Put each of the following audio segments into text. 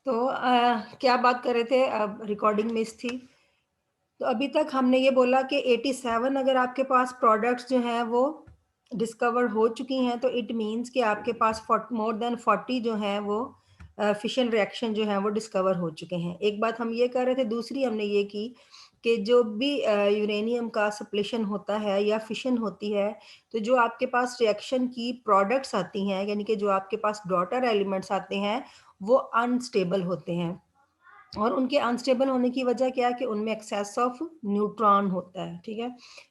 तो क्या बात कर रहे थे, अब रिकॉर्डिंग मिस थी। तो अभी तक हमने ये बोला कि 87 अगर आपके पास प्रोडक्ट्स जो हैं वो डिस्कवर हो चुकी हैं, तो इट मीन्स कि आपके पास मोर देन 40 जो हैं वो फिशन रिएक्शन जो हैं वो डिस्कवर हो चुके हैं। एक बात हम ये कर रहे थे, दूसरी हमने ये की कि जो भी यूरेनियम का सप्लेशन होता है या फिशन होती है, तो जो आपके पास रिएक्शन की प्रोडक्ट्स आती हैं, यानी कि जो आपके पास डॉटर एलिमेंट्स आते हैं, वो अनस्टेबल होते हैं। और उनके अनस्टेबल होने की वजह क्या है कि उनमें एक्सेस ऑफ न्यूट्रॉन होता है। ठीक है,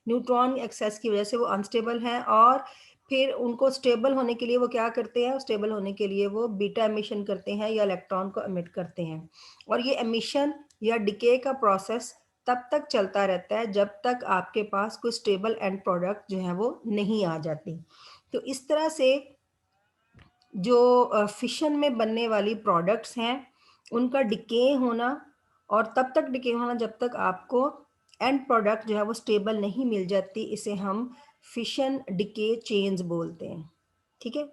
न्यूट्रॉन एक्सेस की वजह से वो अनस्टेबल हैं, और फिर उनको स्टेबल होने के लिए वो क्या करते हैं, स्टेबल होने के लिए वो बीटा एमिशन करते हैं या इलेक्ट्रॉन को एमिट करते हैं। और ये एमिशन या डिके का प्रोसेस तब तक चलता रहता है जब तक आपके पास कोई स्टेबल एंड प्रोडक्ट जो है वो नहीं आ जाती। तो इस तरह से जो फिशन में बनने वाली प्रोडक्ट्स हैं, उनका डिके होना, और तब तक डिके होना जब तक आपको एंड प्रोडक्ट जो है वो स्टेबल नहीं मिल जाती, इसे हम फिशन डिके चेन्स बोलते हैं। ठीक है,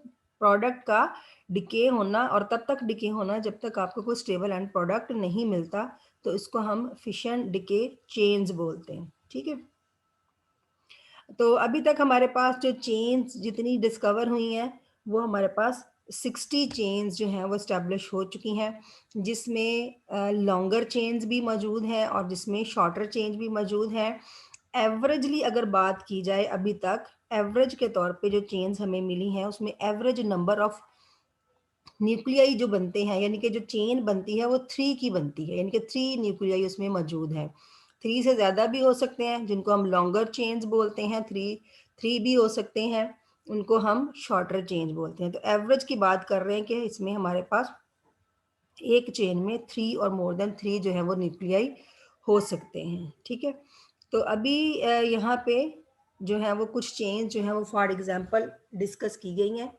प्रोडक्ट का डिके होना और तब तक डिके होना जब तक आपको कोई स्टेबल एंड प्रोडक्ट नहीं मिलता, तो इसको हम फिशन डिके चेन्स बोलते हैं। ठीक है, तो अभी तक हमारे पास जो चेन्स जितनी डिस्कवर हुई हैं, वो हमारे पास 60 चेन्स जो हैं वो इस्टेब्लिश हो चुकी हैं, जिसमें लॉन्गर चेन्स भी मौजूद हैं और जिसमें शॉर्टर चेन्स भी मौजूद हैं। एवरेजली अगर बात की जाए, अभी तक एवरेज के तौर पे जो चेन्स हमें मिली हैं, उसमें एवरेज नंबर ऑफ न्यूक्लियाई जो बनते हैं, यानी कि जो चेन बनती है वो 3 की बनती है, यानी कि 3 न्यूक्लियाई उसमें मौजूद हैं। 3 से ज़्यादा भी हो सकते हैं, जिनको हम लॉन्गर चेन्स बोलते हैं। 3 भी हो सकते हैं, उनको हम शॉर्टर चेन्स बोलते हैं। तो एवरेज की बात कर रहे हैं कि इसमें हमारे पास एक चेन में 3 और मोर देन 3 जो है वो न्यूक्लियाई हो सकते हैं। ठीक है, तो अभी यहाँ पे जो है वो कुछ चेन्स जो है वो फॉर एग्जांपल डिस्कस की गई हैं।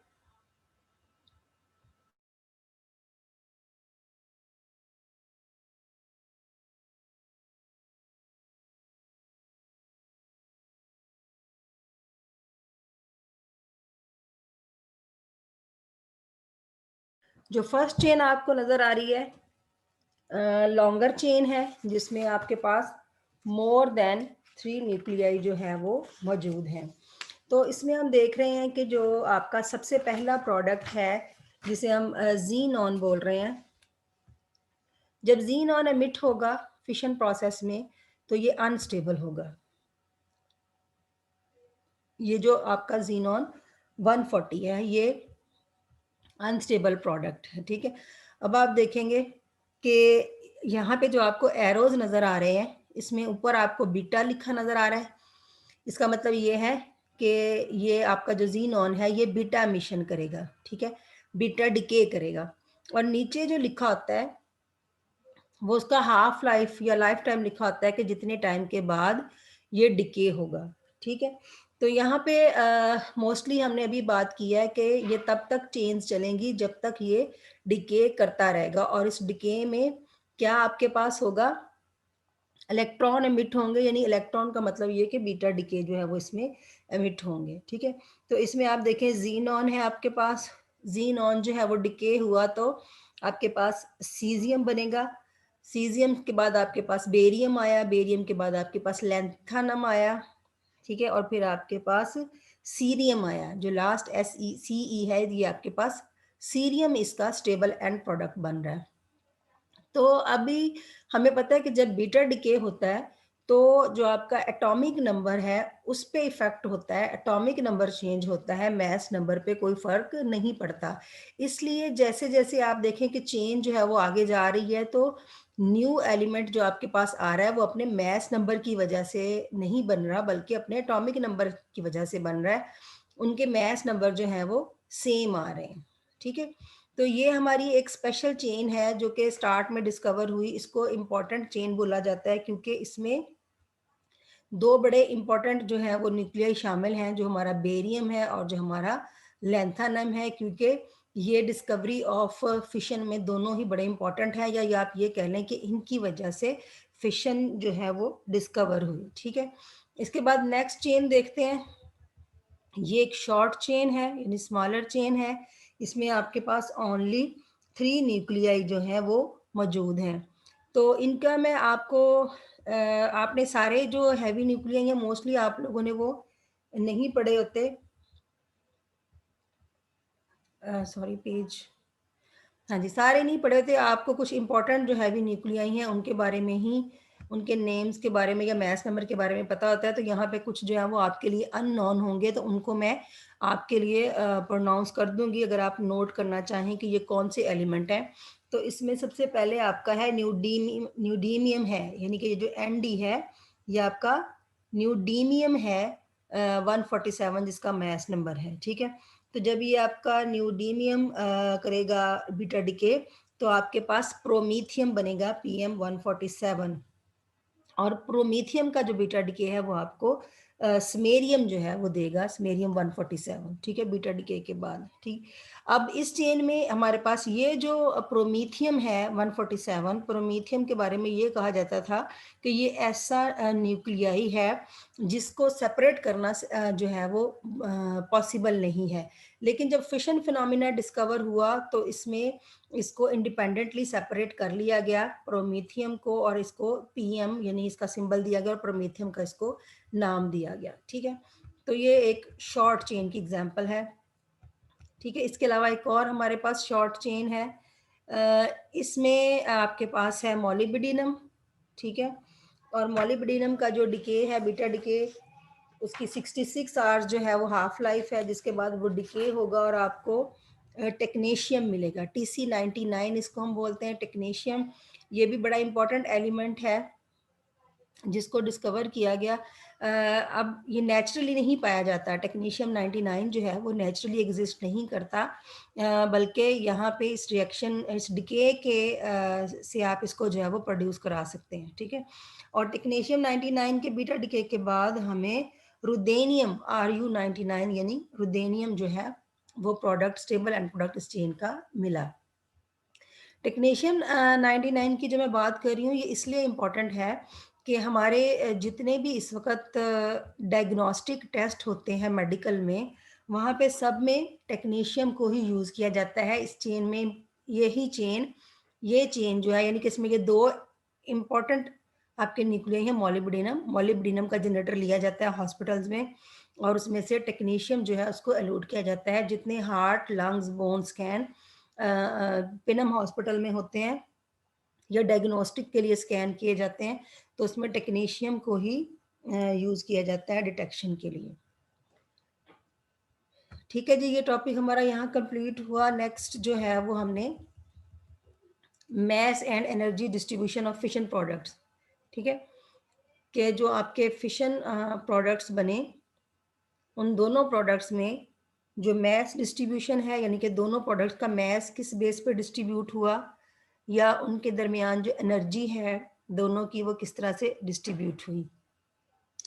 जो फर्स्ट चेन आपको नज़र आ रही है, लॉन्गर चेन है, जिसमें आपके पास मोर देन 3 न्यूक्लियाई जो है वो मौजूद हैं। तो इसमें हम देख रहे हैं कि जो आपका सबसे पहला प्रोडक्ट है, जिसे हम ज़ीनॉन बोल रहे हैं, जब ज़ीनॉन एमिट होगा फिशन प्रोसेस में, तो ये अनस्टेबल होगा। ये जो आपका ज़ीनॉन 140 है, ये अनस्टेबल प्रोडक्ट है। ठीक है, अब आप देखेंगे कि यहाँ पे जो आपको एरोज नज़र आ रहे हैं, इसमें ऊपर आपको बीटा लिखा नज़र आ रहा है। इसका मतलब ये है कि ये आपका जो ज़ीनॉन है ये बीटा एमिशन करेगा। ठीक है, बीटा डिके करेगा। और नीचे जो लिखा होता है वो उसका हाफ लाइफ या लाइफ टाइम लिखा होता है कि जितने टाइम के बाद ये डिके होगा। ठीक है, तो यहाँ पे मोस्टली हमने अभी बात की है कि ये तब तक चेंज चलेंगी जब तक ये डिके करता रहेगा, और इस डिके में क्या आपके पास होगा, इलेक्ट्रॉन एमिट होंगे, यानी इलेक्ट्रॉन का मतलब ये कि बीटा डिके जो है वो इसमें एमिट होंगे। ठीक है, तो इसमें आप देखें ज़ीनॉन है आपके पास, ज़ीनॉन जो है वो डिके हुआ तो आपके पास सीजियम बनेगा। सीजियम के बाद आपके पास बेरियम आया, बेरियम के बाद आपके पास लैंथानम आया। ठीक है, और फिर आपके पास सीरियम आया, जो लास्ट SeCe है, ये आपके पास सीरियम इसका स्टेबल एंड प्रोडक्ट बन रहा है। तो अभी हमें पता है कि जब बीटा डिके होता है, तो जो आपका एटॉमिक नंबर है उस पे इफेक्ट होता है, एटॉमिक नंबर चेंज होता है, मास नंबर पे कोई फर्क नहीं पड़ता। इसलिए जैसे जैसे आप देखें कि चेन जो है वो आगे जा रही है, तो न्यू एलिमेंट जो आपके पास आ रहा है वो अपने मास नंबर की वजह से नहीं बन रहा, बल्कि अपने एटॉमिक नंबर की वजह से बन रहा है। उनके मास नंबर जो है वो सेम आ रहे हैं। ठीक है, तो ये हमारी एक स्पेशल चेन है जो कि स्टार्ट में डिस्कवर हुई। इसको इम्पोर्टेंट चेन बोला जाता है क्योंकि इसमें 2 बड़े इम्पोर्टेंट जो हैं वो न्यूक्लियाई शामिल हैं, जो हमारा बेरियम है और जो हमारा लैंथानम है, क्योंकि ये डिस्कवरी ऑफ फिशन में दोनों ही बड़े इम्पोर्टेंट हैं, या ये आप ये कह लें कि इनकी वजह से फिशन जो है वो डिस्कवर हुई। ठीक है, इसके बाद नेक्स्ट चेन देखते हैं। ये एक शॉर्ट चेन है, यानी स्मॉलर चेन है। इसमें आपके पास ओनली 3 न्यूक्लियाई जो हैं वो मौजूद हैं। तो इनका मैं आपको आपने सारे जो हेवी न्यूक्लियाई हैं मोस्टली आप लोगों ने वो नहीं पढ़े होते। सॉरी पेज, हाँ जी, सारे नहीं पढ़े थे। आपको कुछ इंपॉर्टेंट जो हैवी न्यूक्लियाई हैं उनके बारे में ही, उनके नेम्स के बारे में या मैस नंबर के बारे में पता होता है। तो यहाँ पे कुछ जो है वो आपके लिए अननोन होंगे, तो उनको मैं आपके लिए प्रोनाउंस कर दूंगी अगर आप नोट करना चाहें कि ये कौन से एलिमेंट हैं। तो इसमें सबसे पहले आपका है न्यूडीमियम है, यानी कि ये जो एन है ये आपका न्यूडीमियम है 147 जिसका मैस नंबर है। ठीक है, तो जब ये आपका न्यूडीमियम करेगा बीटा डिके, तो आपके पास प्रोमीथियम बनेगा PM 147, और प्रोमीथियम का जो बीटा डिके है वो आपको स्मेरियम जो है वो देगा, स्मेरियम 147। ठीक है, बीटा डिके के बाद। ठीक, अब इस चेन में हमारे पास ये जो प्रोमीथियम है 147, प्रोमीथियम के बारे में ये कहा जाता था कि ये ऐसा न्यूक्लियाई है जिसको सेपरेट करना जो है वो पॉसिबल नहीं है। लेकिन जब फिशन फिनोमिना डिस्कवर हुआ तो इसमें इसको इंडिपेंडेंटली सेपरेट कर लिया गया, प्रोमीथियम को, और इसको PM यानी इसका सिंबल दिया गया और प्रोमीथियम का इसको नाम दिया गया। ठीक है, तो ये एक शॉर्ट चेन की एग्जांपल है। ठीक है, इसके अलावा एक और हमारे पास शॉर्ट चेन है, इसमें आपके पास है मोलिब्डेनम। ठीक है, और मोलिब्डेनम का जो डिके है बीटा डिके, उसकी 66 आवर्स जो है वो हाफ लाइफ है, जिसके बाद वो डिके होगा और आपको टेक्नीशियम मिलेगा। TC99 इसको हम बोलते हैं, टेक्नीशियम। ये भी बड़ा इंपॉर्टेंट एलिमेंट है जिसको डिस्कवर किया गया। अब ये नेचुरली नहीं पाया जाता, टेक्नीशियम 99 जो है वो नेचुरली एग्जिस्ट नहीं करता, बल्कि यहाँ पे इस रिएक्शन, इस डिके के से आप इसको जो है वो प्रोड्यूस करा सकते हैं। ठीक है, और टेक्नीशियम 99 के बीटा डिके के बाद हमें रुदेनियम Ru99 यानी रुदेनियम जो है वो प्रोडक्ट, स्टेबल एंड प्रोडक्ट इस चेन का मिला। टेक्नीशियम 99 की जो मैं बात कर रही हूँ ये इसलिए इम्पॉर्टेंट है कि हमारे जितने भी इस वक्त डायग्नोस्टिक टेस्ट होते हैं मेडिकल में, वहाँ पे सब में टेक्नीशियम को ही यूज़ किया जाता है। इस चेन में यही चेन, ये चेन जो है, यानी कि इसमें ये दो इम्पॉर्टेंट आपके न्यूक्लियाई हैं। मोलिब्डेनम का जनरेटर लिया जाता है हॉस्पिटल्स में, और उसमें से टेक्नीशियम जो है उसको अलूट किया जाता है। जितने हार्ट, लंग्स, बोन स्कैन पिनम हॉस्पिटल में होते हैं या डायग्नोस्टिक के लिए स्कैन किए जाते हैं, तो उसमें टेक्नीशियम को ही यूज़ किया जाता है डिटेक्शन के लिए। ठीक है जी, ये टॉपिक हमारा यहाँ कंप्लीट हुआ। नेक्स्ट जो है वो हमने mass and energy distribution of fission products, ठीक है, कि जो आपके फिशन प्रोडक्ट्स बने, उन दोनों प्रोडक्ट्स में जो मैस डिस्ट्रीब्यूशन है, यानी कि दोनों प्रोडक्ट्स का मैस किस बेस पे डिस्ट्रीब्यूट हुआ, या उनके दरमियान जो एनर्जी है दोनों की वो किस तरह से डिस्ट्रीब्यूट हुई।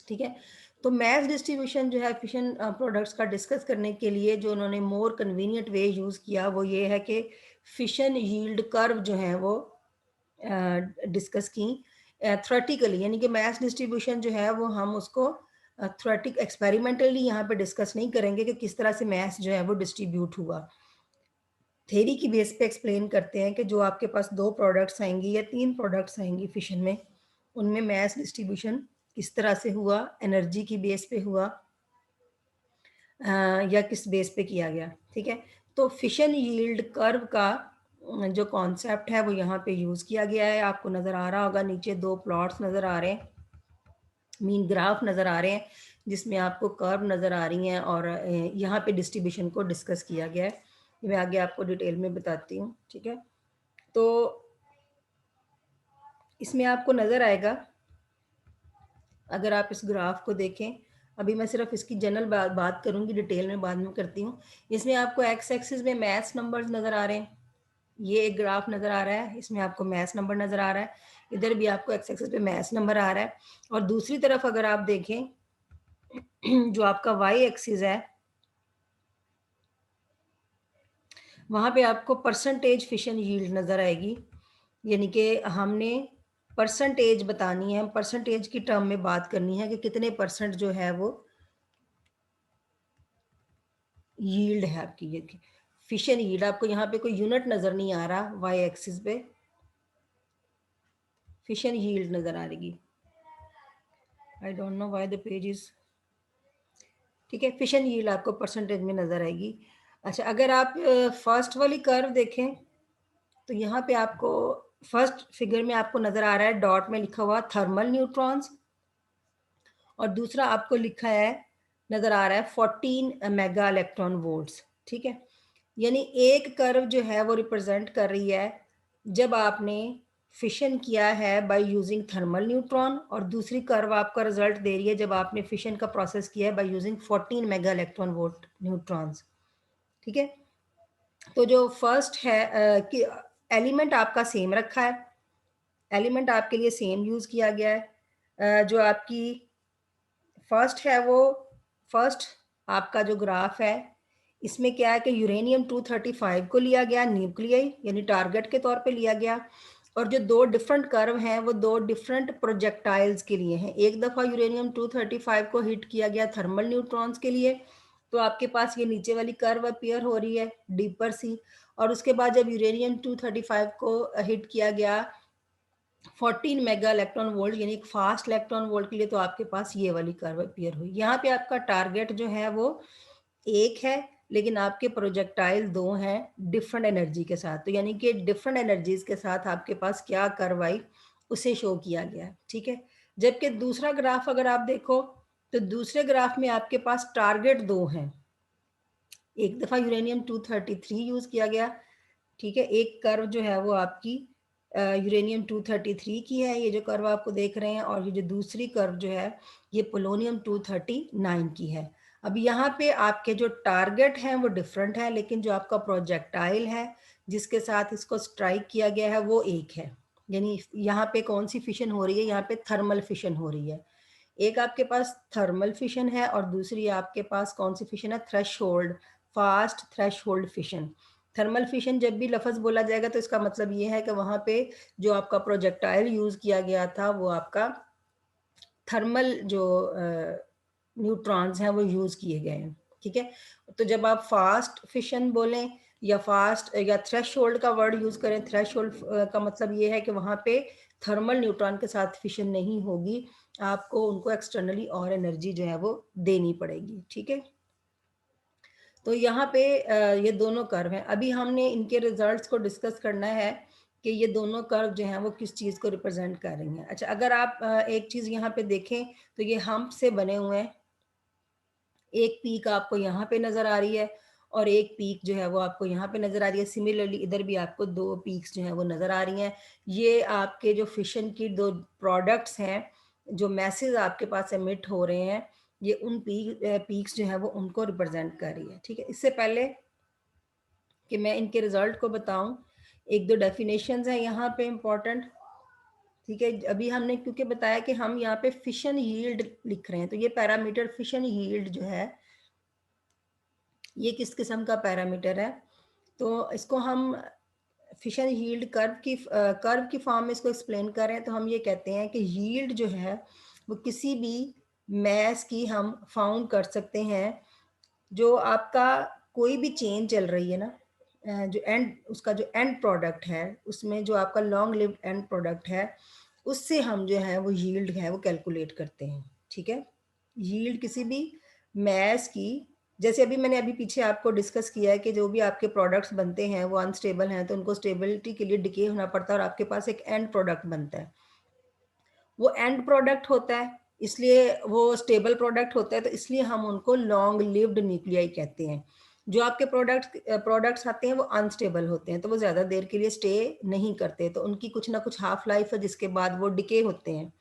ठीक है, तो मैस डिस्ट्रीब्यूशन जो है फिशन प्रोडक्ट्स का डिस्कस करने के लिए जो उन्होंने मोर कन्वीनियंट वे यूज़ किया वो ये है कि फिशन यील्ड कर्व जो है वो डिस्कस की थ्योरेटिकली, यानी कि मैस डिस्ट्रीब्यूशन जो है वो हम उसको थ्योरेटिक एक्सपेरिमेंटली यहाँ पे डिस्कस नहीं करेंगे कि किस तरह से मैस जो है वो डिस्ट्रीब्यूट हुआ। थ्योरी की बेस पे एक्सप्लेन करते हैं कि जो आपके पास 2 प्रोडक्ट्स आएंगी या 3 प्रोडक्ट्स आएंगी फिशन में, उनमें मैस डिस्ट्रीब्यूशन किस तरह से हुआ, एनर्जी की बेस पे हुआ या किस बेस पे किया गया। ठीक है, तो फिशन यील्ड कर्व का जो कॉन्सेप्ट है वो यहाँ पे यूज़ किया गया है। आपको नज़र आ रहा होगा, नीचे 2 प्लॉट्स नज़र आ रहे हैं, मीन ग्राफ नज़र आ रहे हैं, जिसमें आपको कर्व नज़र आ रही हैं, और यहाँ पे डिस्ट्रीब्यूशन को डिस्कस किया गया है। मैं आगे आपको डिटेल में बताती हूँ। ठीक है, तो इसमें आपको नज़र आएगा, अगर आप इस ग्राफ को देखें, अभी मैं सिर्फ इसकी जनरल बात करूंगी, डिटेल में बाद में करती हूँ। इसमें आपको एक्स एक्सिस में मैथ्स नंबर्स नज़र आ रहे हैं, ये एक ग्राफ नज़र आ रहा है, इसमें आपको मैथ्स नंबर नज़र आ रहा है, इधर भी आपको एक्स एक्सिस पे मैथ्स नंबर आ रहा है। और दूसरी तरफ अगर आप देखें जो आपका वाई एक्सिस है, वहाँ पे आपको परसेंटेज फिशन यील्ड नज़र आएगी, यानी कि हमने परसेंटेज बतानी है, परसेंटेज की टर्म में बात करनी है कि कितने परसेंट जो है वो यील्ड है आपकी। ये फिशन यील्ड, आपको यहाँ पे कोई यूनिट नज़र नहीं आ रहा, वाई एक्सिस पे फिशन यील्ड नज़र आ रही। I don't know why the page is, ठीक है, फिशन यील्ड आपको परसेंटेज में नज़र आएगी। अच्छा, अगर आप फर्स्ट वाली कर्व देखें तो यहाँ पे आपको फर्स्ट फिगर में आपको नज़र आ रहा है डॉट में लिखा हुआ थर्मल न्यूट्रॉन्स, और दूसरा आपको लिखा है, नज़र आ रहा है 14 मेगा इलेक्ट्रॉन वोल्ट्स, ठीक है। यानी एक कर्व जो है वो रिप्रेजेंट कर रही है जब आपने फिशन किया है बाय यूजिंग थर्मल न्यूट्रॉन, और दूसरी कर्व आपका रिजल्ट दे रही है जब आपने फिशन का प्रोसेस किया है by using 14 mega electron volt neutrons, ठीक है। तो जो फर्स्ट है कि एलिमेंट आपका सेम रखा है, एलिमेंट आपके लिए सेम यूज़ किया गया है। जो आपकी फर्स्ट है वो फर्स्ट आपका जो ग्राफ है इसमें क्या है कि यूरेनियम 235 को लिया गया न्यूक्लियाई यानी टारगेट के तौर पे लिया गया, और जो दो डिफरेंट कर्व हैं वो दो डिफरेंट प्रोजेक्टाइल्स के लिए हैं। एक दफ़ा यूरेनियम 235 को हिट किया गया थर्मल न्यूट्रॉन्स के लिए, तो आपके पास ये नीचे वाली कर्व अपीयर हो रही है डीपर सी, और उसके बाद जब यूरेनियम 235 को हिट किया गया 14 मेगा इलेक्ट्रॉन वोल्ट यानी एक फास्ट इलेक्ट्रॉन वोल्ट के लिए, तो आपके पास ये वाली कर्व अपीयर हुई। यहाँ पे आपका टारगेट जो है वो एक है, लेकिन आपके प्रोजेक्टाइल दो हैं डिफरेंट एनर्जी के साथ, तो यानी कि डिफरेंट एनर्जीज के साथ आपके पास क्या कर्व आई उसे शो किया गया है, ठीक है। जबकि दूसरा ग्राफ अगर आप देखो तो दूसरे ग्राफ में आपके पास टारगेट दो हैं, एक दफ़ा यूरेनियम 233 यूज़ किया गया, ठीक है। एक कर्व जो है वो आपकी यूरेनियम 233 की है, ये जो कर्व आपको देख रहे हैं, और ये जो दूसरी कर्व जो है ये पोलोनियम 239 की है। अब यहाँ पे आपके जो टारगेट हैं वो डिफरेंट है, लेकिन जो आपका प्रोजेक्टाइल है जिसके साथ इसको स्ट्राइक किया गया है वो एक है। यानी यहाँ पे कौन सी फिशन हो रही है, यहाँ पे थर्मल फिशन हो रही है। एक आपके पास थर्मल फिशन है और दूसरी आपके पास कौन सी फिशन है, threshold, fast threshold fission. Thermal fission जब भी लफ्ज़ बोला जाएगा तो इसका मतलब ये है कि वहाँ पे जो आपका प्रोजेक्टाइल यूज़ किया गया था वो आपका थर्मल जो न्यूट्रॉन्स हैं वो यूज़ किए गए हैं, ठीक है। तो जब आप फास्ट फिशन बोलें या फास्ट या थ्रेशोल्ड का वर्ड यूज़ करें, थ्रेशोल्ड का मतलब ये है कि वहाँ पे थर्मल न्यूट्रॉन के साथ फिशन नहीं होगी, आपको उनको एक्सटर्नली और एनर्जी जो है वो देनी पड़ेगी, ठीक है। तो यहाँ पे ये दोनों कर्व हैं। अभी हमने इनके रिजल्ट्स को डिस्कस करना है कि ये दोनों कर्व जो हैं वो किस चीज़ को रिप्रेजेंट कर रही हैं। अच्छा, अगर आप एक चीज़ यहाँ पे देखें तो ये हम्प से बने हुए हैं, एक पीक आपको यहाँ पे नज़र आ रही है और एक पीक जो है वो आपको यहाँ पे नज़र आ रही है। सिमिलरली इधर भी आपको दो पीक्स जो हैं वो नज़र आ रही हैं। ये आपके जो फिशन की दो प्रोडक्ट्स हैं, जो मैसेज आपके पास एमिट हो रहे हैं, ये उन पीक्स जो है वो उनको रिप्रेजेंट कर रही है, ठीक है। इससे पहले कि मैं इनके रिजल्ट को बताऊं, एक दो डेफिनेशंस हैं यहाँ पे इम्पोर्टेंट, ठीक है। अभी हमने क्योंकि बताया कि हम यहाँ पे फिशन यील्ड लिख रहे हैं, तो ये पैरामीटर फिशन यील्ड जो है ये किस किस्म का पैरामीटर है, तो इसको हम फिशन यील्ड कर्व की फॉर्म में इसको एक्सप्लेन कर रहे हैं, तो हम ये कहते हैं कि यील्ड जो है वो किसी भी मैस की हम फाउंड कर सकते हैं जो आपका कोई भी चेन चल रही है ना, जो एंड उसका जो एंड प्रोडक्ट है उसमें जो आपका लॉन्ग लिव्ड एंड प्रोडक्ट है उससे हम जो है वो यील्ड है वो कैलकुलेट करते हैं, ठीक है। यील्ड किसी भी मैस की, जैसे अभी मैंने अभी पीछे आपको डिस्कस किया है कि जो भी आपके प्रोडक्ट्स बनते हैं वो अनस्टेबल हैं तो उनको स्टेबिलिटी के लिए डिके होना पड़ता है और आपके पास एक एंड प्रोडक्ट बनता है। वो एंड प्रोडक्ट होता है इसलिए वो स्टेबल प्रोडक्ट होता है, तो इसलिए हम उनको लॉन्ग लिव्ड न्यूक्लियाई कहते हैं। जो आपके प्रोडक्ट्स आते हैं वो अनस्टेबल होते हैं, तो वो ज़्यादा देर के लिए स्टे नहीं करते, तो उनकी कुछ ना कुछ हाफ लाइफ है जिसके बाद वो डिके होते हैं,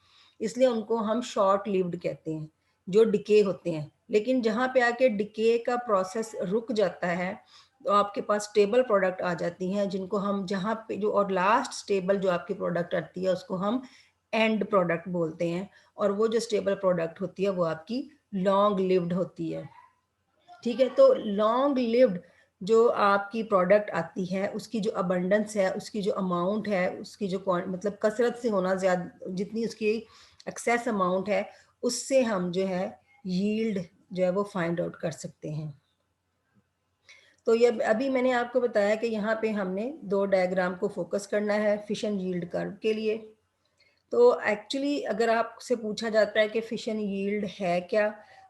इसलिए उनको हम शॉर्ट लिव्ड कहते हैं जो डिके होते हैं। लेकिन जहाँ पे आके डिके का प्रोसेस रुक जाता है तो आपके पास स्टेबल प्रोडक्ट आ जाती हैं जिनको हम जहाँ पे जो और लास्ट स्टेबल जो आपकी प्रोडक्ट आती है उसको हम एंड प्रोडक्ट बोलते हैं, और वो जो स्टेबल प्रोडक्ट होती है वो आपकी लॉन्ग लिव्ड होती है, ठीक है। तो लॉन्ग लिव्ड जो आपकी प्रोडक्ट आती है उसकी जो अबंडेंस है, उसकी जो अमाउंट है, उसकी जो मतलब कसरत से होना, ज़्यादा जितनी उसकी एक्सेस अमाउंट है उससे हम जो है यील्ड जो है वो फाइंड आउट कर सकते हैं। तो ये अभी मैंने आपको बताया कि यहाँ पे हमने 2 डायग्राम को फोकस करना है फिशन यील्ड कर्व के लिए। तो एक्चुअली अगर आपसे पूछा जाता है कि फिशन यील्ड है क्या?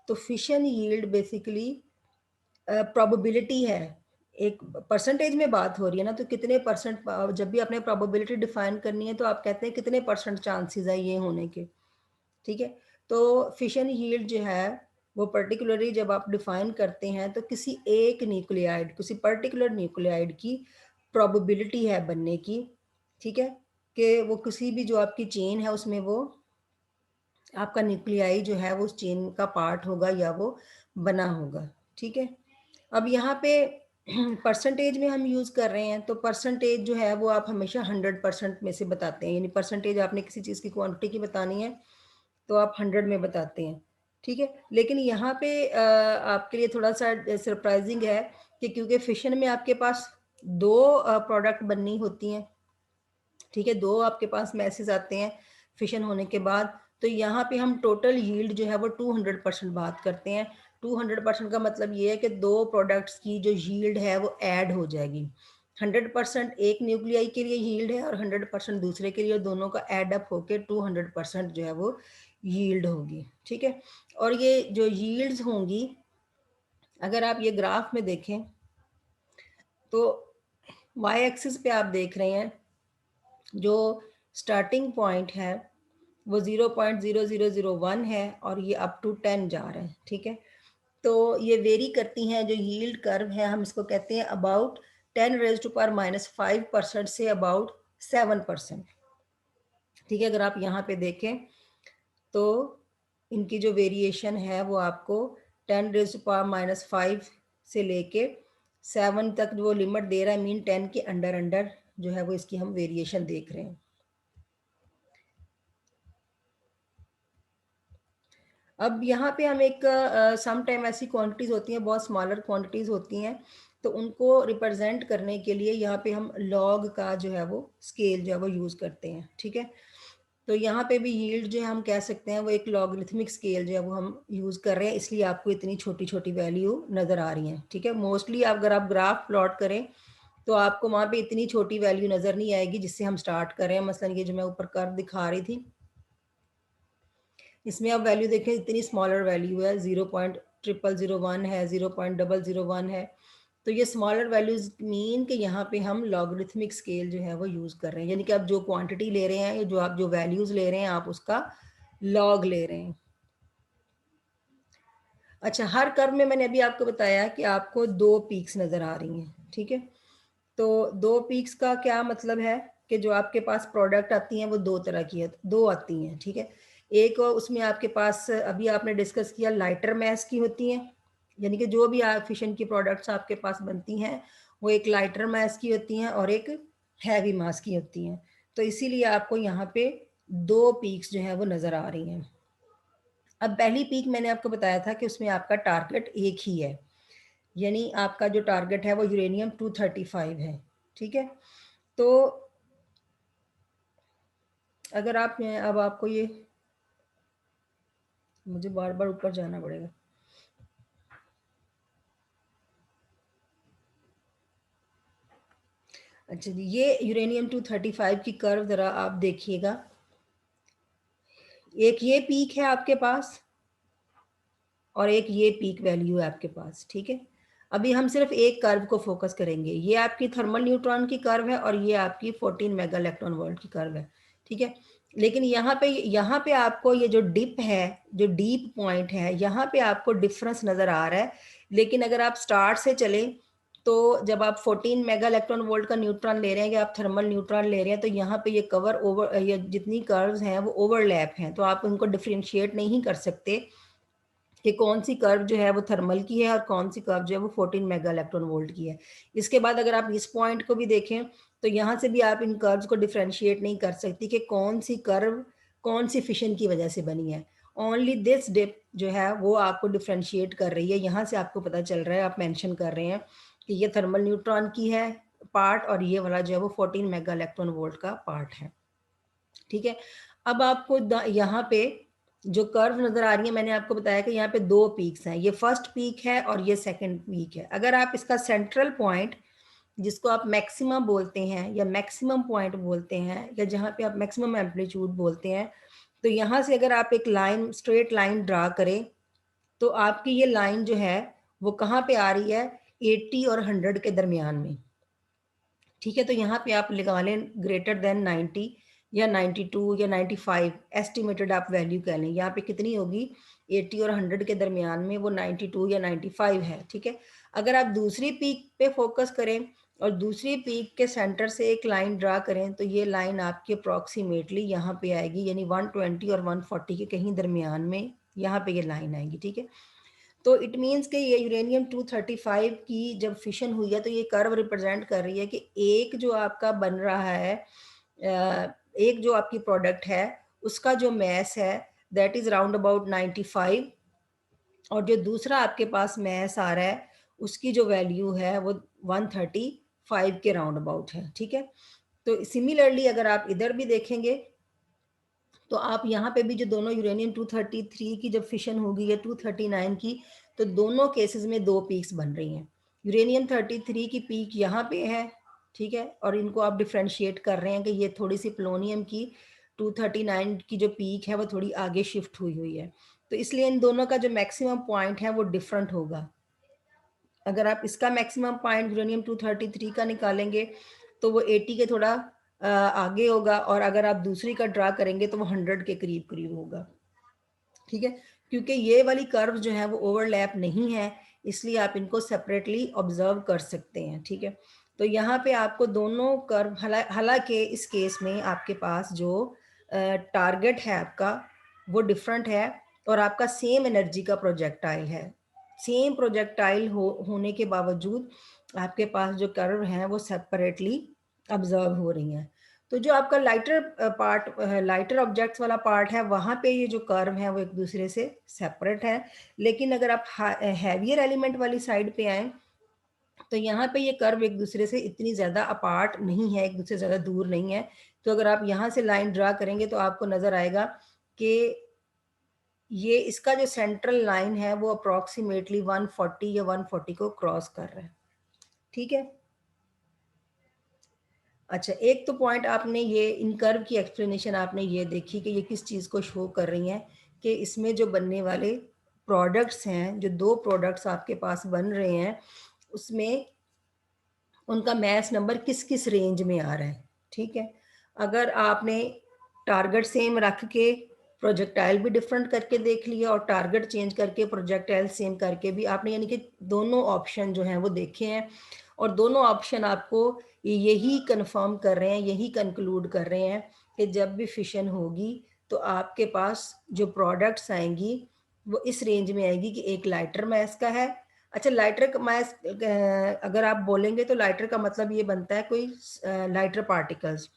तो फिशन यील्ड बेसिकली प्रोबेबिलिटी है। एक परसेंटेज में बात हो रही है ना, तो कितने परसेंट जब भी आपने प्रोबेबिलिटी डिफाइन करनी है तो आप कहते हैं कितने परसेंट चांसेस है ये होने के, ठीक है? तो फिशन यील्ड जो है वो पर्टिकुलरली जब आप डिफाइन करते हैं तो किसी एक न्यूक्लियाइड, किसी पर्टिकुलर न्यूक्लियाइड की प्रोबेबिलिटी है बनने की, ठीक है? कि वो किसी भी जो आपकी चेन है उसमें वो आपका न्यूक्लियाई जो है वो उस चेन का पार्ट होगा या वो बना होगा, ठीक है? अब यहाँ पे परसेंटेज में हम यूज़ कर रहे हैं, तो परसेंटेज जो है वो आप हमेशा 100% में से बताते हैं, यानी परसेंटेज आपने किसी चीज़ की क्वांटिटी की बतानी है तो आप 100 में बताते हैं, ठीक है? लेकिन यहाँ पे आपके लिए थोड़ा-सा सरप्राइज़िंग है कि क्योंकि फिशन में आपके पास 2 प्रोडक्ट बननी होती हैं, ठीक है? 2 आपके पास मैसेज आते हैं फिशन होने के बाद, तो यहाँ पे हम टोटल यील्ड जो है वो 200% बात करते हैं। 200% का मतलब ये है कि 2 प्रोडक्ट्स की जो यील्ड है वो ऐड हो जाएगी। 100% एक न्यूक्लियाई के लिए यील्ड है और 100% दूसरे के लिए, दोनों का ऐड अप होके 200% जो है वो यील्ड होगी, ठीक है? और ये जो यील्ड्स होंगी, अगर आप ये ग्राफ में देखें तो वाई एक्सिस पे आप देख रहे हैं जो स्टार्टिंग पॉइंट है वो 0.0001 है और ये अप टू 10 जा रहा है, ठीक है? तो ये वेरी करती हैं, जो यील्ड कर्व है हम इसको कहते हैं अबाउट 10⁻⁻5% से अबाउट 7%, ठीक है? अगर आप यहाँ पे देखें तो इनकी जो वेरिएशन है वो आपको 10⁻⁻5 से लेके 7 तक वो लिमिट दे रहा है, मीन 10 के अंडर अंडर जो है वो इसकी हम वेरिएशन देख रहे हैं। अब यहाँ पे हम एक सम टाइम ऐसी क्वांटिटीज़ होती हैं, बहुत स्मॉलर क्वांटिटीज़ होती हैं, तो उनको रिप्रेजेंट करने के लिए यहाँ पे हम लॉग का जो है वो स्केल जो है वो यूज़ करते हैं, ठीक है? तो यहाँ पे भी यील्ड जो है हम कह सकते हैं वो एक लॉगरिथमिक स्केल जो है वो हम यूज़ कर रहे हैं, इसलिए आपको इतनी छोटी-छोटी वैल्यू नज़र आ रही हैं, ठीक है? मोस्टली अगर आप ग्राफ प्लॉट करें, तो आपको वहाँ पे इतनी छोटी वैल्यू नज़र नहीं आएगी जिससे हम स्टार्ट कर रहे हैं। मसलन ये जो मैं ऊपर कर्व दिखा रही थी, इसमें आप वैल्यू देखें, इतनी स्मॉलर वैल्यू है, 0.0001 है, 0.001 है। तो ये स्मॉलर वैल्यूज मीन कि यहाँ पे हम लॉगरिथमिक स्केल जो है वो यूज़ कर रहे हैं, यानी कि आप जो क्वांटिटी ले रहे हैं या जो आप जो वैल्यूज़ ले रहे हैं आप उसका लॉग ले रहे हैं। अच्छा, हर कर्व में मैंने अभी आपको बताया कि आपको 2 पीक्स नज़र आ रही हैं, ठीक है? तो 2 पीक्स का क्या मतलब है कि जो आपके पास प्रोडक्ट आती हैं वो 2 तरह की है, 2 आती हैं, ठीक है? एक उसमें आपके पास अभी आपने डिस्कस किया लाइटर मैस की होती हैं, यानी कि जो भी फिशन की प्रोडक्ट्स आपके पास बनती हैं वो एक लाइटर मैस की होती हैं और एक हैवी मास की होती हैं। तो इसीलिए आपको यहाँ पे 2 पीक्स जो है वो नज़र आ रही हैं। अब पहली पीक मैंने आपको बताया था कि उसमें आपका टारगेट एक ही है, यानी आपका जो टारगेट है वो यूरेनियम 235 है, ठीक है? तो अगर आप अब आपको ये, मुझे बार-बार ऊपर जाना पड़ेगा। अच्छा जी, ये यूरेनियम 235 की कर्व ज़रा आप देखिएगा। एक ये पीक है आपके पास और एक ये पीक वैल्यू है आपके पास, ठीक है? अभी हम सिर्फ़ एक कर्व को फ़ोकस करेंगे। ये आपकी थर्मल न्यूट्रॉन की कर्व है और ये आपकी 14 मेगा इलेक्ट्रॉन वोल्ट की कर्व है, ठीक है? लेकिन यहाँ पे आपको ये जो डिप है, जो डीप पॉइंट है, यहाँ पे आपको डिफ़रेंस नज़र आ रहा है। लेकिन अगर आप स्टार्ट से चलें, तो जब आप 14 मेगा इलेक्ट्रॉन वोल्ट का न्यूट्रॉन ले रहे हैं या आप थर्मल न्यूट्रॉन ले रहे हैं, तो यहाँ पे ये ये जितनी कर्व्स हैं वो ओवरलैप हैं, तो आप उनको डिफ़रेंशिएट नहीं कर सकते कि कौन सी कर्व जो है वो थर्मल की है और कौन सी कर्व जो है वो 14 मेगा इलेक्ट्रॉन वोल्ट की है। इसके बाद अगर आप इस पॉइंट को भी देखें तो यहाँ से भी आप इन कर्व्स को डिफरेंशिएट नहीं कर सकती कि कौन सी कर्व कौन सी फिशन की वजह से बनी है। ओनली दिस डिप जो है वो आपको डिफरेंशिएट कर रही है। यहाँ से आपको पता चल रहा है, आप मेंशन कर रहे हैं कि ये थर्मल न्यूट्रॉन की है पार्ट और ये वाला जो है वो 14 मेगा इलेक्ट्रॉन वोल्ट का पार्ट है, ठीक है? अब आपको यहाँ पे जो कर्व नज़र आ रही है, मैंने आपको बताया कि यहाँ पे 2 पीक्स हैं, ये फर्स्ट पीक है और ये सेकंड पीक है। अगर आप इसका सेंट्रल पॉइंट, जिसको आप मैक्सिमम बोलते हैं या मैक्सिमम पॉइंट बोलते हैं या जहाँ पे आप मैक्सिमम एम्पलीट्यूड बोलते हैं, तो यहाँ से अगर आप एक लाइन, स्ट्रेट लाइन ड्रा करें, तो आपकी ये लाइन जो है वो कहाँ पे आ रही है, 80 और 100 के दरमियान में। ठीक है, तो यहाँ पे आप लगा लें ग्रेटर देन 90 या 92 या 95, एस्टिमेटेड आप वैल्यू कह लें। यहाँ पे कितनी होगी, 80 और 100 के दरमियान में वो 92 या 95 है। ठीक है, अगर आप दूसरी पीक पे फोकस करें और दूसरी पीक के सेंटर से एक लाइन ड्रा करें, तो ये लाइन आपकी अप्रॉक्सीमेटली यहाँ पे आएगी, यानी 120 और 140 के कहीं दरमियान में यहाँ पे ये लाइन आएगी। ठीक है, तो इट मीन्स कि ये यूरेनियम 235 की जब फिशन हुई है, तो ये कर्व रिप्रेजेंट कर रही है कि एक जो आपका बन रहा है, एक जो आपकी प्रोडक्ट है, उसका जो मैस है दैट इज राउंड अबाउट 95, और जो दूसरा आपके पास मैस आ रहा है उसकी जो वैल्यू है वो 135 के राउंड अबाउट है। ठीक है, तो सिमिलरली अगर आप इधर भी देखेंगे, तो आप यहाँ पे भी जो दोनों यूरेनियम 233 की जब फिशन होगी या 239 की, तो दोनों केसेस में 2 पीक्स बन रही हैं। यूरेनियम 33 की पीक यहाँ पे है, ठीक है, और इनको आप डिफ्रेंशिएट कर रहे हैं कि ये थोड़ी सी पोलोनियम की 239 की जो पीक है वो थोड़ी आगे शिफ्ट हुई हुई है, तो इसलिए इन दोनों का जो मैक्सिमम पॉइंट है वो डिफरेंट होगा। अगर आप इसका मैक्सिमम पॉइंट यूरेनियम 233 का निकालेंगे तो वो 80 के थोड़ा आगे होगा, और अगर आप दूसरी का ड्रा करेंगे तो वो 100 के करीब करीब होगा। ठीक है, क्योंकि ये वाली कर्व जो है वो ओवरलैप नहीं है, इसलिए आप इनको सेपरेटली ऑब्जर्व कर सकते हैं। ठीक है, तो यहाँ पे आपको दोनों कर्व, हालांकि इस केस में आपके पास जो टारगेट है आपका वो डिफरेंट है, और आपका सेम एनर्जी का प्रोजेक्टाइल है। सेम प्रोजेक्टाइल होने के बावजूद आपके पास जो कर्व हैं वो सेपरेटली ऑब्जर्व हो रही हैं। तो जो आपका लाइटर पार्ट, लाइटर ऑब्जेक्ट्स वाला पार्ट है, वहाँ पे ये जो कर्व है वो एक दूसरे से सेपरेट है। लेकिन अगर आप हैवियर एलिमेंट वाली साइड पे आए, तो यहाँ पे ये कर्व एक दूसरे से इतनी ज़्यादा अपार्ट नहीं है, एक दूसरे से ज़्यादा दूर नहीं है। तो अगर आप यहाँ से लाइन ड्रा करेंगे तो आपको नज़र आएगा कि ये इसका जो सेंट्रल लाइन है वो अप्रॉक्सीमेटली 140 या 140 को क्रॉस कर रहा है। ठीक है, अच्छा, एक तो पॉइंट आपने ये इन कर्व की एक्सप्लेनेशन आपने ये देखी कि ये किस चीज़ को शो कर रही हैं, कि इसमें जो बनने वाले प्रोडक्ट्स हैं, जो 2 प्रोडक्ट्स आपके पास बन रहे हैं, उसमें उनका मैस नंबर किस किस रेंज में आ रहा है। ठीक है, अगर आपने टारगेट सेम रख के प्रोजेक्टाइल भी डिफरेंट करके देख लिया और टारगेट चेंज करके प्रोजेक्टाइल सेम करके भी आपने, यानी कि दोनों ऑप्शन जो हैं वो देखे हैं, और दोनों ऑप्शन आपको यही कंफर्म कर रहे हैं, यही कंक्लूड कर रहे हैं कि जब भी फिशन होगी तो आपके पास जो प्रोडक्ट्स आएंगी वो इस रेंज में आएगी कि एक लाइटर मैस का है। अच्छा, लाइटर का मैस अगर आप बोलेंगे तो लाइटर का मतलब ये बनता है कोई लाइटर पार्टिकल्स,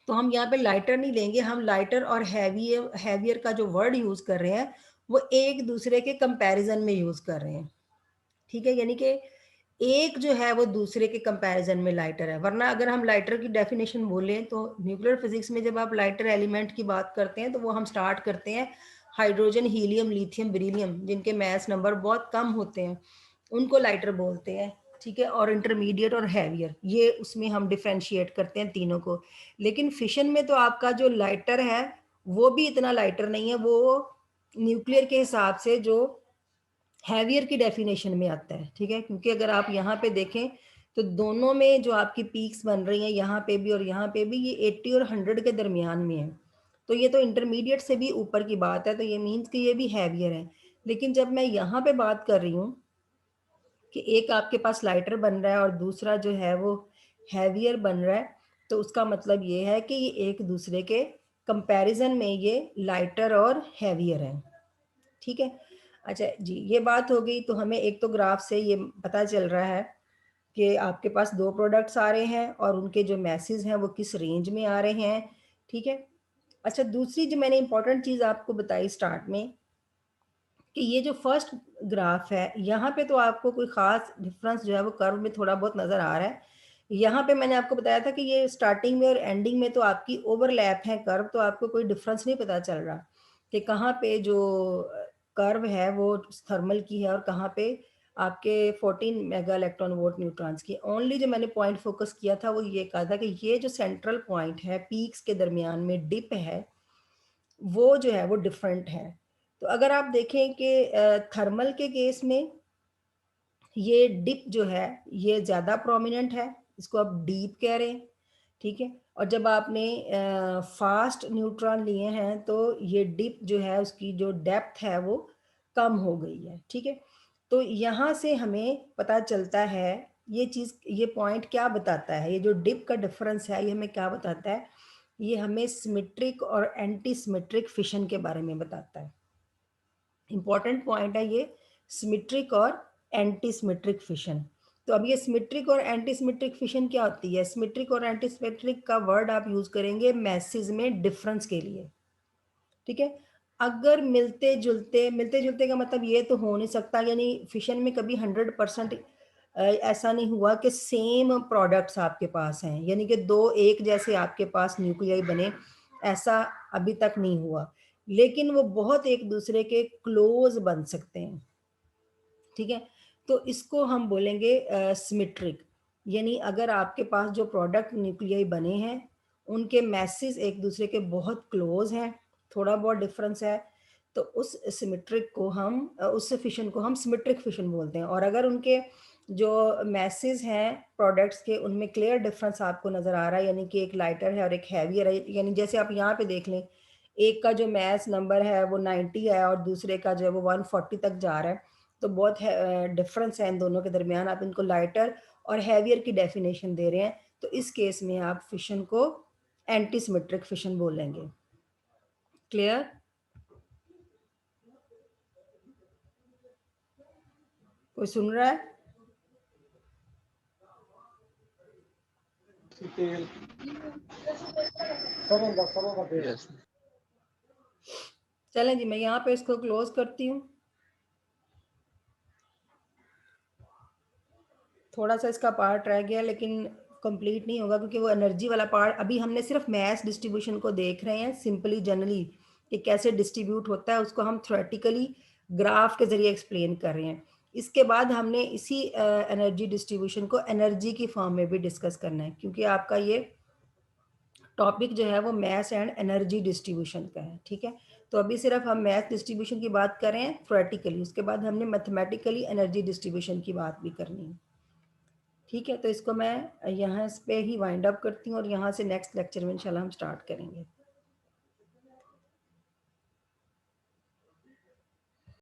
तो हम यहाँ पे लाइटर नहीं लेंगे, हम लाइटर और हैवियर हैवियर का जो वर्ड यूज कर रहे हैं वो एक दूसरे के कंपैरिजन में यूज कर रहे हैं। ठीक है, यानी कि एक जो है वो दूसरे के कंपैरिजन में लाइटर है, वरना अगर हम लाइटर की डेफिनेशन बोलें तो न्यूक्लियर फिजिक्स में जब आप लाइटर एलिमेंट की बात करते हैं तो वो हम स्टार्ट करते हैं हाइड्रोजन, हीलियम, लिथियम, बेरिलियम, जिनके मैस नंबर बहुत कम होते हैं, उनको लाइटर बोलते हैं। ठीक है, और इंटरमीडिएट और हैवियर, ये उसमें हम डिफ्रेंशिएट करते हैं तीनों को। लेकिन फिशन में तो आपका जो लाइटर है वो भी इतना लाइटर नहीं है, वो न्यूक्लियर के हिसाब से जो हैवियर की डेफिनेशन में आता है। ठीक है, क्योंकि अगर आप यहाँ पे देखें तो दोनों में जो आपकी पीक्स बन रही हैं, यहाँ पे भी और यहाँ पे भी, ये 80 और 100 के दरमियान में है, तो ये तो इंटरमीडिएट से भी ऊपर की बात है, तो ये मीन्स कि ये भी हैवियर है। लेकिन जब मैं यहाँ पे बात कर रही हूँ कि एक आपके पास लाइटर बन रहा है और दूसरा जो है वो हैवियर बन रहा है, तो उसका मतलब ये है कि ये एक दूसरे के कंपैरिजन में ये लाइटर और हैवियर है। ठीक है, अच्छा जी, ये बात हो गई। तो हमें एक तो ग्राफ से ये पता चल रहा है कि आपके पास 2 प्रोडक्ट्स आ रहे हैं और उनके जो मैसेज हैं वो किस रेंज में आ रहे हैं। ठीक है, अच्छा, दूसरी जो मैंने इंपॉर्टेंट चीज़ आपको बताई स्टार्ट में कि ये जो फर्स्ट ग्राफ है, यहाँ पे तो आपको कोई ख़ास डिफरेंस जो है वो कर्व में थोड़ा बहुत नज़र आ रहा है। यहाँ पे मैंने आपको बताया था कि ये स्टार्टिंग में और एंडिंग में तो आपकी ओवरलैप है कर्व, तो आपको कोई डिफरेंस नहीं पता चल रहा। कि कहाँ पे जो कर्व है वो थर्मल की है और कहाँ पे आपके 14 मेगा इलेक्ट्रॉन वोल्ट न्यूट्रॉन्स की। ओनली जो मैंने पॉइंट फोकस किया था वो ये कहा था कि ये जो सेंट्रल पॉइंट है पीक्स के दरमियान में डिप है, वो जो है वो डिफरेंट है। तो अगर आप देखें कि थर्मल के केस में ये डिप जो है ये ज़्यादा प्रोमिनेंट है, इसको आप डीप कह रहे हैं, ठीक है। और जब आपने फास्ट न्यूट्रॉन लिए हैं तो ये डिप जो है उसकी जो डेप्थ है वो कम हो गई है, ठीक है। तो यहाँ से हमें पता चलता है ये चीज़, ये पॉइंट क्या बताता है, ये जो डिप का डिफरेंस है ये हमें क्या बताता है, ये हमें सिमेट्रिक और एंटी सिमेट्रिक फिशन के बारे में बताता है। इंपॉर्टेंट पॉइंट है ये, सिमेट्रिक और एंटी सिमेट्रिक फिशन। तो अब ये सिमेट्रिक और एंटी सिमेट्रिक फिशन क्या होती है? सिमेट्रिक और एंटी सिमेट्रिक का वर्ड आप यूज करेंगे मैसेज में डिफरेंस के लिए, ठीक है। अगर मिलते जुलते का मतलब ये तो हो नहीं सकता, यानी फिशन में कभी 100% ऐसा नहीं हुआ कि सेम प्रोडक्ट्स आपके पास हैं, यानी कि दो एक जैसे आपके पास न्यूक्लियाई बने, ऐसा अभी तक नहीं हुआ। लेकिन वो बहुत एक दूसरे के क्लोज बन सकते हैं, ठीक है। तो इसको हम बोलेंगे सिमेट्रिक, यानी अगर आपके पास जो प्रोडक्ट न्यूक्लियाई बने हैं उनके मैसेज एक दूसरे के बहुत क्लोज हैं, थोड़ा बहुत डिफरेंस है, तो उस सिमेट्रिक को हम उस फिशन को हम सिमेट्रिक फिशन बोलते हैं। और अगर उनके जो मैसेज हैं प्रोडक्ट्स के उनमें क्लियर डिफरेंस आपको नज़र आ रहा है, यानी कि एक लाइटर है और एक हैवियर है, यानी जैसे आप यहाँ पे देख लें, एक का जो मैस नंबर है वो 90 है और दूसरे का जो है वो 140 तक जा रहा है, तो बहुत डिफरेंस है इन दोनों के दरमियान, आप इनको लाइटर और हैवियर की डेफिनेशन दे रहे हैं, तो इस केस में आप फिशन को एंटी सिमेट्रिक फिशन बोलेंगे। क्लियर? कोई सुन रहा है? यस। चलें जी, मैं यहाँ पे इसको क्लोज करती हूँ। थोड़ा सा इसका पार्ट रह गया लेकिन कंप्लीट नहीं होगा, क्योंकि वो एनर्जी वाला पार्ट, अभी हमने सिर्फ मैस डिस्ट्रीब्यूशन को देख रहे हैं सिंपली जनरली कि कैसे डिस्ट्रीब्यूट होता है, उसको हम थ्योरेटिकली ग्राफ के जरिए एक्सप्लेन कर रहे हैं। इसके बाद हमने इसी एनर्जी डिस्ट्रीब्यूशन को एनर्जी की फॉर्म में भी डिस्कस करना है, क्योंकि आपका ये टॉपिक जो है वो मैथ एंड एनर्जी डिस्ट्रीब्यूशन का है, ठीक है। तो अभी सिर्फ हम मैथ डिस्ट्रीब्यूशन की बात कर रहे हैं थ्योरेटिकली, उसके बाद हमने मैथमेटिकली एनर्जी डिस्ट्रीब्यूशन की बात भी करनी है, ठीक है। तो इसको मैं यहाँ पे ही वाइंड अप करती हूँ और यहाँ से नेक्स्ट लेक्चर में इंशाल्लाह हम स्टार्ट करेंगे।